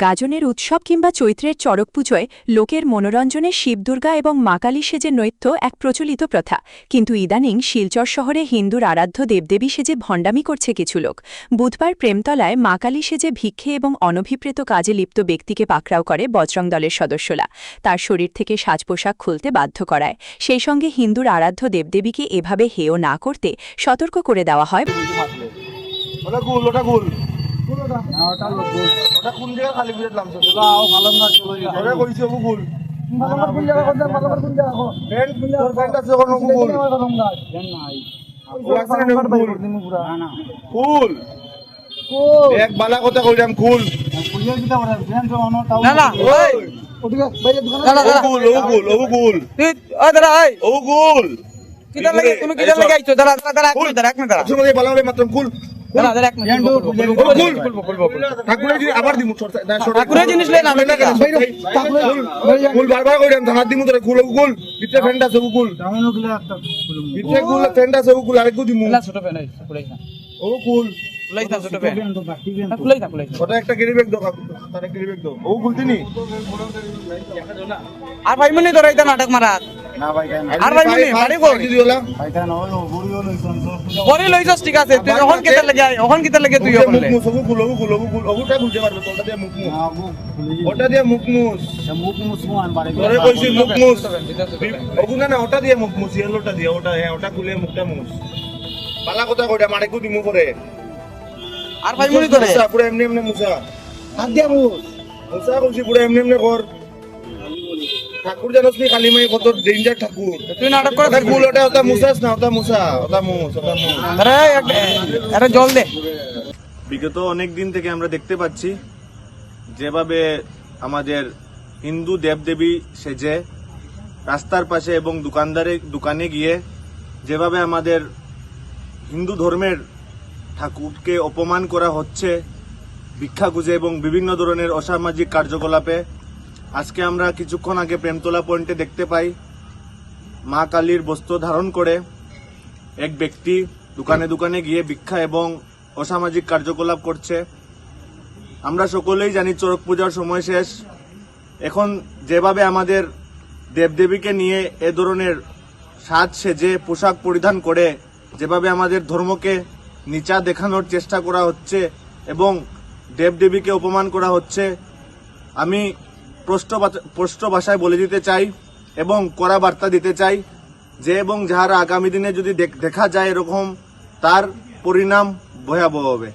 গাজনের উৎসব কিংবা চৈত্রের চড়ক পুজোয় লোকের মনোরঞ্জনে শিবদুর্গা এবং মা কালী সেজে নৃত্য এক প্রচলিত প্রথা, কিন্তু ইদানিং শিলচর শহরে হিন্দুর আরাধ্য দেবদেবী সেজে ভণ্ডামি করছে কিছু লোক। বুধবার প্রেমতলায় মা কালী সেজে ভিক্ষে এবং অনভিপ্রেত কাজে লিপ্ত ব্যক্তিকে পাকড়াও করে বজরং দলের সদস্যরা। তার শরীর থেকে সাজ পোশাক খুলতে বাধ্য করায়, সেই সঙ্গে হিন্দুর আরাধ্য দেবদেবীকে এভাবে হেয় না করতে সতর্ক করে দেওয়া হয়। আর ভাই মনে ধরে নাটক মারা আর ভাই মনে বাড়ি বড়ি লইছস, ঠিক আছে, তুই এখন কেতে লাগে তুই ওটা দিয়ে মুখমুস তোরে কইছি মুখমুস ওগুনা না, ওটা দিয়ে মুখমুস ইয়েলোটা দিয়ে ওটা, হ্যাঁ ওটা খুলে মুখটা মুস। পালা কথা কইটা মারে কো দিমু করে। আর ভাই মনে ধরে পুরো এমনি এমনি মুসা হাত দিয়া মুসা কইছি পুরো এমনি এমনি কর। ঠাকুর জানোস নি কালী মাই কত ডেঞ্জার ঠাকুর, তুই নাটক করে ফুল ওটা ওটা মুসাস না, ওটা মুসা, ওটা মুস, ওটা মুস। আরে জল দে। বিগত অনেক দিন থেকে আমরা দেখতে পাচ্ছি যেভাবে আমাদের হিন্দু দেবদেবী সেজে রাস্তার পাশে এবং দোকানে গিয়ে যেভাবে আমাদের হিন্দু ধর্মের ঠাকুরকে অপমান করা হচ্ছে ভিক্ষা খুঁজে এবং বিভিন্ন ধরনের অসামাজিক কার্যকলাপে। আজকে আমরা কিছুক্ষণ আগে প্রেমতলা পয়েন্টে দেখতে পাই মা কালীর বস্ত্র ধারণ করে এক ব্যক্তি দোকানে গিয়ে ভিক্ষা এবং অসামাজিক কার্যকলাপ করছে। আমরা সকলেই জানি চড়ক পূজার সময় শেষ, এখন যেভাবে আমাদের দেবদেবীকে নিয়ে এ ধরনের সাজ সেজে পোশাক পরিধান করে যেভাবে আমাদের ধর্মকে নিচা দেখানোর চেষ্টা করা হচ্ছে এবং দেবদেবীকে অপমান করা হচ্ছে, আমি স্পষ্ট ভাষায় বলে দিতে চাই এবং কড়া বার্তা দিতে চাই যে এবং যাহারা আগামী দিনে যদি দেখা যায় এরকম, তার পরিণাম ভয়াবহ হবে।